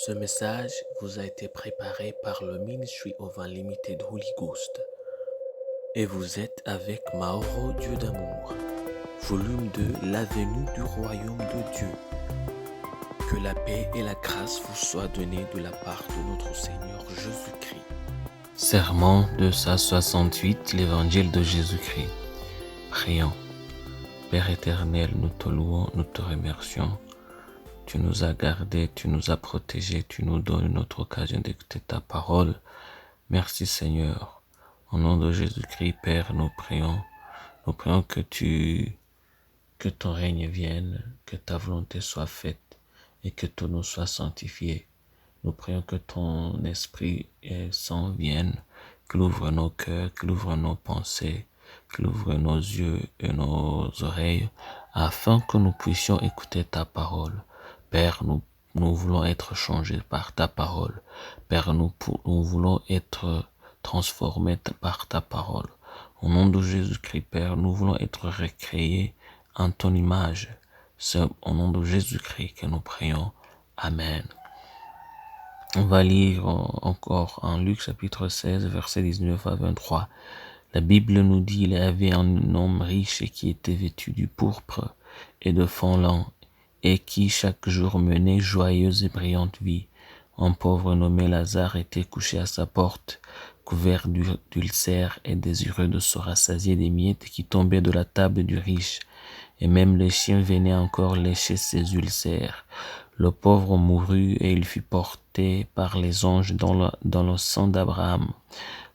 Ce message vous a été préparé par le Ministry of Unlimited Holy Ghost et vous êtes avec Mauro Dieu d'amour, volume 2, la venue du royaume de Dieu. Que la paix et la grâce vous soient données de la part de notre Seigneur Jésus-Christ. Sermon 268, l'Évangile de Jésus-Christ. Prions. Père éternel, nous te louons, nous te remercions. Tu nous as gardés, tu nous as protégés, tu nous donnes une autre occasion d'écouter ta parole. Merci Seigneur. Au nom de Jésus-Christ, Père, nous prions. Nous prions que ton règne vienne, que ta volonté soit faite et que ton nom soit sanctifié. Nous prions que ton Esprit Saint vienne, qu'il ouvre nos cœurs, qu'il ouvre nos pensées, qu'il ouvre nos yeux et nos oreilles, afin que nous puissions écouter ta parole. Père, nous voulons être changés par ta parole. Père, nous voulons être transformés par ta parole. Au nom de Jésus-Christ, Père, nous voulons être recréés en ton image. C'est au nom de Jésus-Christ que nous prions. Amen. On va lire encore en Luc chapitre 16, versets 19 à 23. La Bible nous dit, il y avait un homme riche qui était vêtu du pourpre et de fond lent, et qui chaque jour menait joyeuse et brillante vie. Un pauvre nommé Lazare était couché à sa porte, couvert d'ulcères et désireux de se rassasier des miettes qui tombaient de la table du riche. Et même les chiens venaient encore lécher ses ulcères. Le pauvre mourut et il fut porté par les anges dans le sang d'Abraham.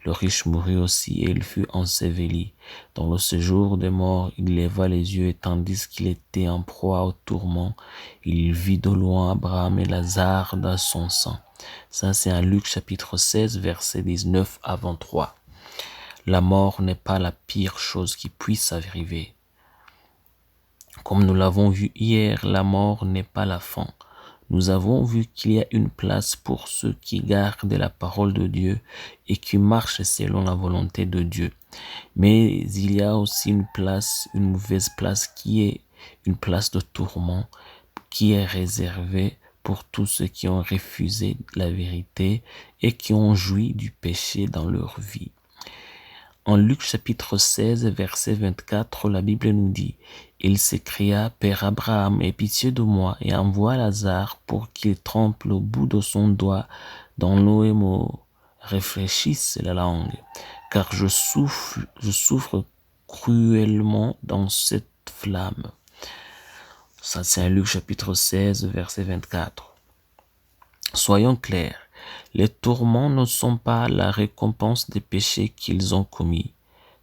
Le riche mourut aussi et il fut enseveli. Dans le séjour des morts, il leva les yeux et tandis qu'il était en proie au tourment, il vit de loin Abraham et Lazare dans son sang. Ça, c'est en Luc chapitre 16, verset 19 à 23. La mort n'est pas la pire chose qui puisse arriver. Comme nous l'avons vu hier, la mort n'est pas la fin. Nous avons vu qu'il y a une place pour ceux qui gardent la parole de Dieu et qui marchent selon la volonté de Dieu. Mais il y a aussi une mauvaise place qui est une place de tourment, qui est réservée pour tous ceux qui ont refusé la vérité et qui ont joui du péché dans leur vie. En Luc chapitre 16, verset 24, la Bible nous dit « Il s'écria, Père Abraham, aie pitié de moi et envoie Lazare pour qu'il trempe le bout de son doigt dans l'eau et me réfléchisse la langue, car je souffre cruellement dans cette flamme. » Ça, c'est Luc chapitre 16, verset 24. Soyons clairs. Les tourments ne sont pas la récompense des péchés qu'ils ont commis,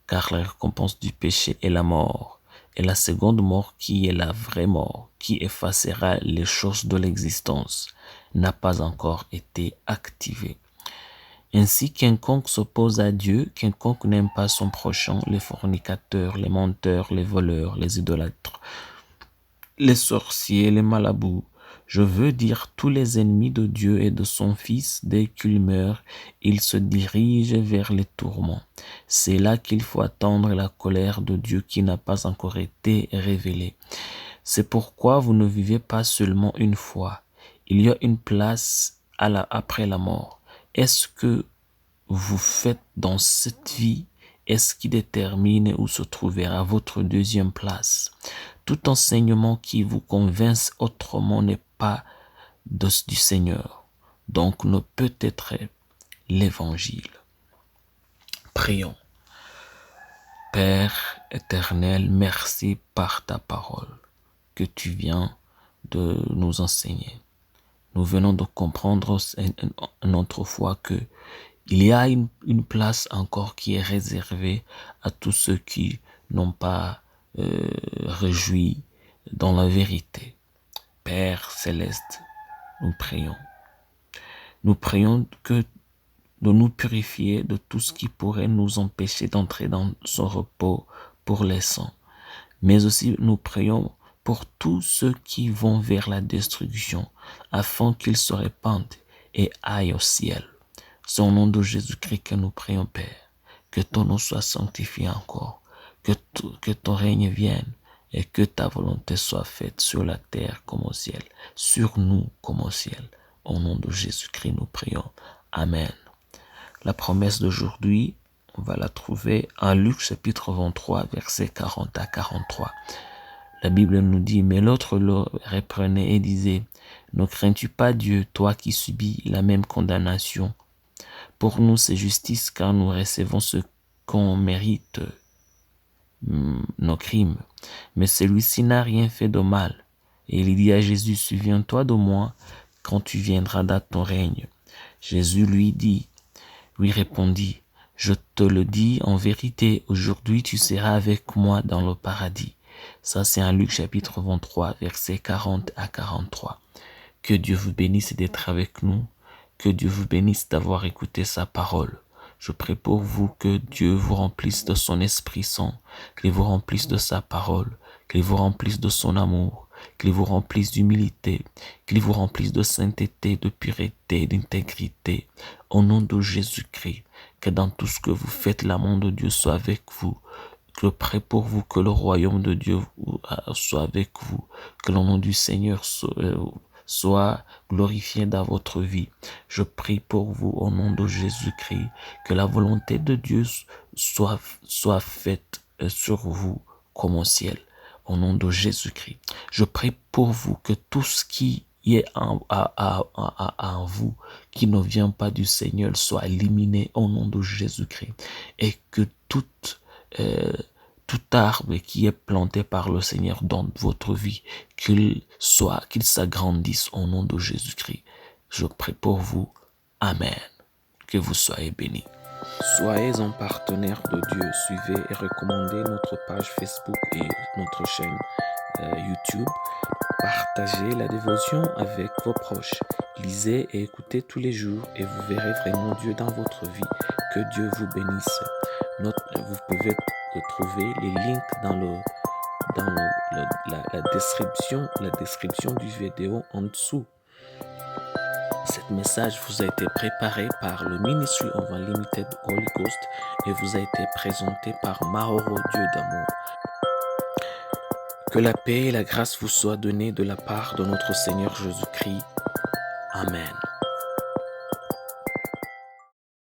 car la récompense du péché est la mort, et la seconde mort qui est la vraie mort, qui effacera les choses de l'existence, n'a pas encore été activée. Ainsi, quiconque s'oppose à Dieu, quiconque n'aime pas son prochain, les fornicateurs, les menteurs, les voleurs, les idolâtres, les sorciers, les malabous, je veux dire tous les ennemis de Dieu et de son Fils, dès qu'il meurt, ils se dirigent vers les tourments. C'est là qu'il faut attendre la colère de Dieu qui n'a pas encore été révélée. C'est pourquoi vous ne vivez pas seulement une fois. Il y a une place après la mort. Est-ce que vous faites dans cette vie? Est-ce qui détermine où se trouvera votre deuxième place? Tout enseignement qui vous convainc autrement n'est pas du Seigneur, donc ne peut être l'évangile. Prions. Père éternel, merci par ta parole que tu viens de nous enseigner. Nous venons de comprendre une autre fois que il y a une place encore qui est réservée à tous ceux qui n'ont pas réjoui dans la vérité. Père céleste, nous prions. Nous prions de nous purifier de tout ce qui pourrait nous empêcher d'entrer dans son repos pour les saints. Mais aussi nous prions pour tous ceux qui vont vers la destruction, afin qu'ils se répandent et aillent au ciel. C'est au nom de Jésus-Christ que nous prions, Père. Que ton nom soit sanctifié encore. Que ton règne vienne et que ta volonté soit faite sur la terre comme au ciel, sur nous comme au ciel. Au nom de Jésus-Christ, nous prions. Amen. La promesse d'aujourd'hui, on va la trouver en Luc chapitre 23, versets 40 à 43. La Bible nous dit, mais l'autre le reprenait et disait, ne crains-tu pas Dieu, toi qui subis la même condamnation? Pour nous, c'est justice, car nous recevons ce qu'on mérite, nos crimes. Mais celui-ci n'a rien fait de mal. Et il dit à Jésus, souviens-toi de moi quand tu viendras dans ton règne. Jésus lui répondit, je te le dis en vérité, aujourd'hui tu seras avec moi dans le paradis. Ça, c'est en Luc chapitre 23, versets 40 à 43. Que Dieu vous bénisse d'être avec nous. Que Dieu vous bénisse d'avoir écouté sa parole. Je prie pour vous que Dieu vous remplisse de son Esprit Saint, qu'il vous remplisse de sa parole, qu'il vous remplisse de son amour, qu'il vous remplisse d'humilité, qu'il vous remplisse de sainteté, de pureté, d'intégrité. Au nom de Jésus-Christ, que dans tout ce que vous faites, l'amour de Dieu soit avec vous. Je prie pour vous que le royaume de Dieu soit avec vous, que le nom du Seigneur soit glorifié dans votre vie. Je prie pour vous au nom de Jésus-Christ, que la volonté de Dieu soit faite sur vous comme au ciel, au nom de Jésus-Christ. Je prie pour vous que tout ce qui est en vous, qui ne vient pas du Seigneur, soit éliminé au nom de Jésus-Christ, et que tout arbre qui est planté par le Seigneur dans votre vie, qu'il s'agrandisse au nom de Jésus-Christ. Je prie pour vous. Amen. Que vous soyez bénis. Soyez un partenaire de Dieu. Suivez et recommandez notre page Facebook et notre chaîne YouTube. Partagez la dévotion avec vos proches. Lisez et écoutez tous les jours et vous verrez vraiment Dieu dans votre vie. Que Dieu vous bénisse. Vous pouvez trouver les links dans la description du vidéo en dessous. Cet message vous a été préparé par le Ministry of Unlimited Holy Ghost et vous a été présenté par Maoro Dieu d'amour. Que la paix et la grâce vous soient données de la part de notre Seigneur Jésus-Christ. Amen.